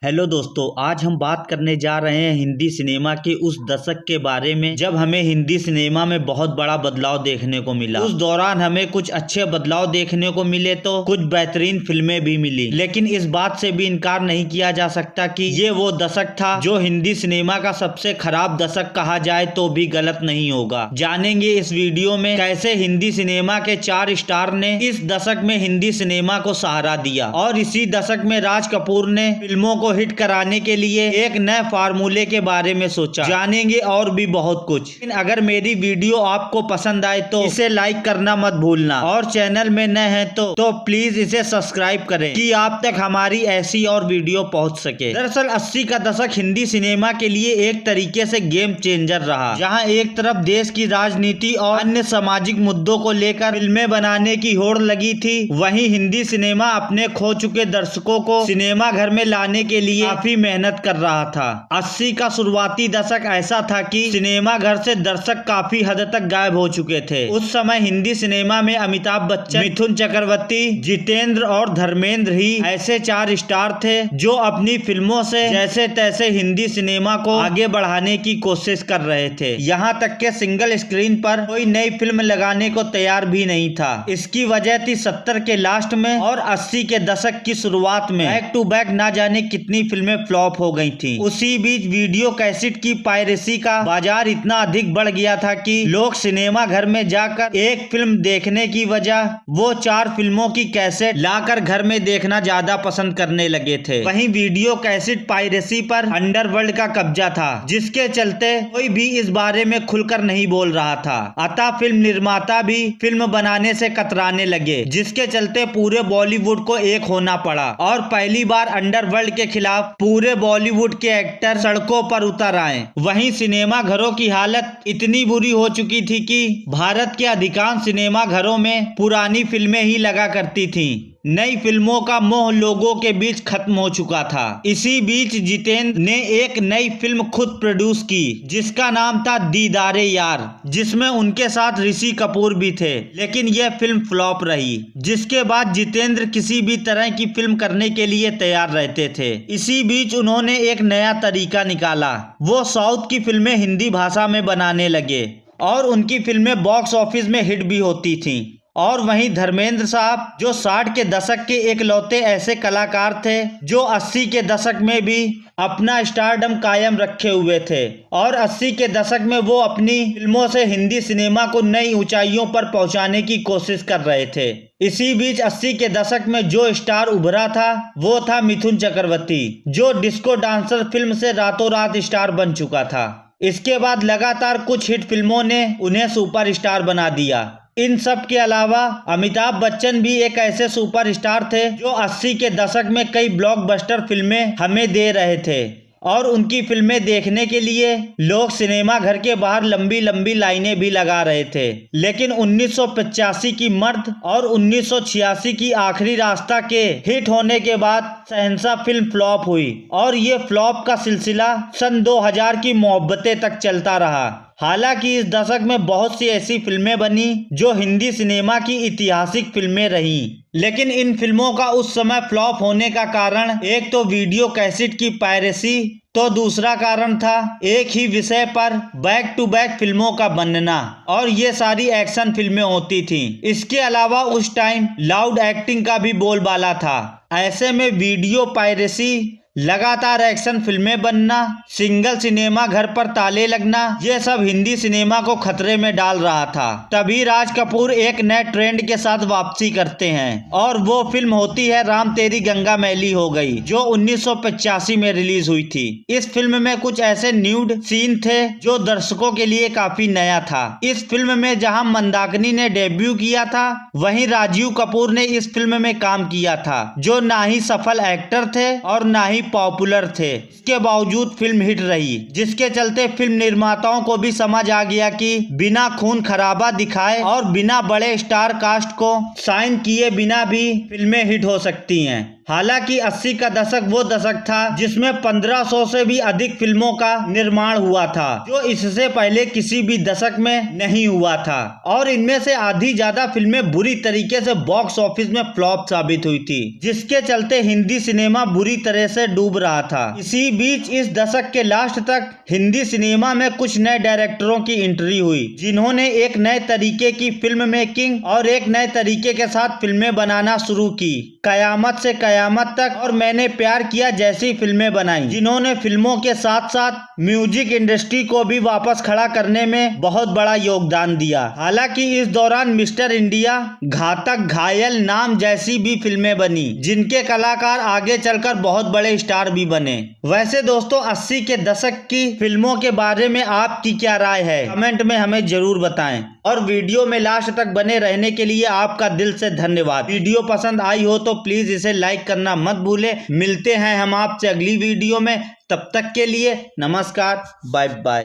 Hello दोस्तों, आज हम बात करने जा रहे हैं हिंदी सिनेमा के उस दशक के बारे में जब हमें हिंदी सिनेमा में बहुत बड़ा बदलाव देखने को मिला। उस दौरान हमें कुछ अच्छे बदलाव देखने को मिले तो कुछ बेहतरीन फिल्में भी मिली, लेकिन इस बात से भी इनकार नहीं किया जा सकता कि ये वो दशक था जो हिंदी सिनेमा का सबसे खराब दशक कहा जाए तो भी गलत नहीं होगा। जानेंगे इस वीडियो में कैसे हिंदी सिनेमा के 4 स्टार ने इस दशक में हिंदी सिनेमा को सहारा दिया और इसी दशक में राज कपूर ने फिल्मों को हिट कराने के लिए एक नए फार्मूले के बारे में सोचा। जानेंगे और भी बहुत कुछ। लेकिन अगर मेरी वीडियो आपको पसंद आए तो इसे लाइक करना मत भूलना और चैनल में नए हैं तो प्लीज इसे सब्सक्राइब करें कि आप तक हमारी ऐसी और वीडियो पहुंच सके। दरअसल 80 का दशक हिंदी सिनेमा के लिए एक तरीके से गेम चेंजर रहा, जहां एक तरफ देश की राजनीति और अन्य सामाजिक मुद्दों को लेकर फिल्में बनाने की होड़ लगी थी, वहीं हिंदी सिनेमा अपने खो चुके दर्शकों को सिनेमा घर में लाने के लिए काफी मेहनत कर रहा था। 80 का शुरुआती दशक ऐसा था कि सिनेमा घर से दर्शक काफी हद तक गायब हो चुके थे। उस समय हिंदी सिनेमा में अमिताभ बच्चन, मिथुन चक्रवर्ती, जितेंद्र और धर्मेंद्र ही ऐसे 4 स्टार थे जो अपनी फिल्मों से जैसे तैसे हिंदी सिनेमा को आगे बढ़ाने की कोशिश कर रहे थे। यहाँ तक के सिंगल स्क्रीन पर कोई नई फिल्म लगाने को तैयार भी नहीं था। इसकी वजह थी 70 के लास्ट में और 80 के दशक की शुरुआत में बैक टू बैक ना जाने कितनी फिल्में फ्लॉप हो गई थी। उसी बीच वीडियो कैसेट की पायरेसी का बाजार इतना अधिक बढ़ गया था कि लोग सिनेमा घर में जाकर एक फिल्म देखने की वजह वो 4 फिल्मों की कैसेट लाकर घर में देखना ज्यादा पसंद करने लगे थे। वहीं वीडियो कैसेट पायरेसी पर अंडरवर्ल्ड का कब्जा था, जिसके चलते कोई भी इस बारे में खुलकर नहीं बोल रहा था। अतः फिल्म निर्माता भी फिल्म बनाने से कतराने लगे, जिसके चलते पूरे बॉलीवुड को एक होना पड़ा और पहली बार अंडरवर्ल्ड के खिलाफ पूरे बॉलीवुड के एक्टर सड़कों पर उतर आए। वहीं सिनेमा घरों की हालत इतनी बुरी हो चुकी थी कि भारत के अधिकांश सिनेमा घरों में पुरानी फिल्में ही लगा करती थीं। नई फिल्मों का मोह लोगों के बीच खत्म हो चुका था। इसी बीच जितेंद्र ने एक नई फिल्म खुद प्रोड्यूस की जिसका नाम था दीदारे यार, जिसमें उनके साथ ऋषि कपूर भी थे, लेकिन यह फिल्म फ्लॉप रही। जिसके बाद जितेंद्र किसी भी तरह की फिल्म करने के लिए तैयार रहते थे। इसी बीच उन्होंने एक नया तरीका निकाला, वो साउथ की फिल्में हिंदी भाषा में बनाने लगे और उनकी फिल्में बॉक्स ऑफिस में हिट भी होती थीं। और वहीं धर्मेंद्र साहब जो 60 के दशक के एकलौते ऐसे कलाकार थे जो 80 के दशक में भी अपना स्टारडम कायम रखे हुए थे और 80 के दशक में वो अपनी फिल्मों से हिंदी सिनेमा को नई ऊंचाइयों पर पहुंचाने की कोशिश कर रहे थे। इसी बीच 80 के दशक में जो स्टार उभरा था वो था मिथुन चक्रवर्ती, जो डिस्को डांसर फिल्म से रातों रात स्टार बन चुका था। इसके बाद लगातार कुछ हिट फिल्मों ने उन्हें सुपरस्टार बना दिया। इन सब के अलावा अमिताभ बच्चन भी एक ऐसे सुपरस्टार थे जो 80 के दशक में कई ब्लॉकबस्टर फिल्में हमें दे रहे थे और उनकी फिल्में देखने के लिए लोग सिनेमा घर के बाहर लंबी लंबी लाइनें भी लगा रहे थे। लेकिन 1985 की मर्द और 1986 की आखिरी रास्ता के हिट होने के बाद शहंशाह फिल्म फ्लॉप हुई और ये फ्लॉप का सिलसिला सन 2000 की मोहब्बतें तक चलता रहा। हालांकि इस दशक में बहुत सी ऐसी फिल्में बनी जो हिंदी सिनेमा की ऐतिहासिक फिल्में रहीं, लेकिन इन फिल्मों का उस समय फ्लॉप होने का कारण एक तो वीडियो कैसेट की पायरेसी, तो दूसरा कारण था एक ही विषय पर बैक टू बैक फिल्मों का बनना और ये सारी एक्शन फिल्में होती थीं। इसके अलावा उस टाइम लाउड एक्टिंग का भी बोलबाला था। ऐसे में वीडियो पायरेसी, लगातार एक्शन फिल्में बनना, सिंगल सिनेमा घर पर ताले लगना, ये सब हिंदी सिनेमा को खतरे में डाल रहा था। तभी राज कपूर एक नए ट्रेंड के साथ वापसी करते हैं और वो फिल्म होती है राम तेरी गंगा मैली हो गई, जो 1985 में रिलीज हुई थी। इस फिल्म में कुछ ऐसे न्यूड सीन थे जो दर्शकों के लिए काफी नया था। इस फिल्म में जहां मंदाकिनी ने डेब्यू किया था, वहीं राजीव कपूर ने इस फिल्म में काम किया था, जो ना ही सफल एक्टर थे और ना ही पॉपुलर थे। इसके बावजूद फिल्म हिट रही, जिसके चलते फिल्म निर्माताओं को भी समझ आ गया कि बिना खून खराबा दिखाए और बिना बड़े स्टार कास्ट को साइन किए बिना भी फिल्में हिट हो सकती हैं। हालांकि 80 का दशक वो दशक था जिसमें 1500 से भी अधिक फिल्मों का निर्माण हुआ था, जो इससे पहले किसी भी दशक में नहीं हुआ था, और इनमें से आधी ज्यादा फिल्में बुरी तरीके से बॉक्स ऑफिस में फ्लॉप साबित हुई थी, जिसके चलते हिंदी सिनेमा बुरी तरह से डूब रहा था। इसी बीच इस दशक के लास्ट तक हिंदी सिनेमा में कुछ नए डायरेक्टरों की एंट्री हुई, जिन्होंने एक नए तरीके की फिल्म मेकिंग और एक नए तरीके के साथ फिल्में बनाना शुरू की। कयामत से कयामत तक और मैंने प्यार किया जैसी फिल्में बनाई, जिन्होंने फिल्मों के साथ साथ म्यूजिक इंडस्ट्री को भी वापस खड़ा करने में बहुत बड़ा योगदान दिया। हालांकि इस दौरान मिस्टर इंडिया, घातक, घायल, नाम जैसी भी फिल्में बनी, जिनके कलाकार आगे चलकर बहुत बड़े स्टार भी बने। वैसे दोस्तों 80 के दशक की फिल्मों के बारे में आपकी क्या राय है, कमेंट में हमें जरूर बताएं, और वीडियो में लास्ट तक बने रहने के लिए आपका दिल से धन्यवाद। वीडियो पसंद आई हो तो प्लीज इसे लाइक करना मत भूलें। मिलते हैं हम आपसे अगली वीडियो में, तब तक के लिए नमस्कार, बाय बाय।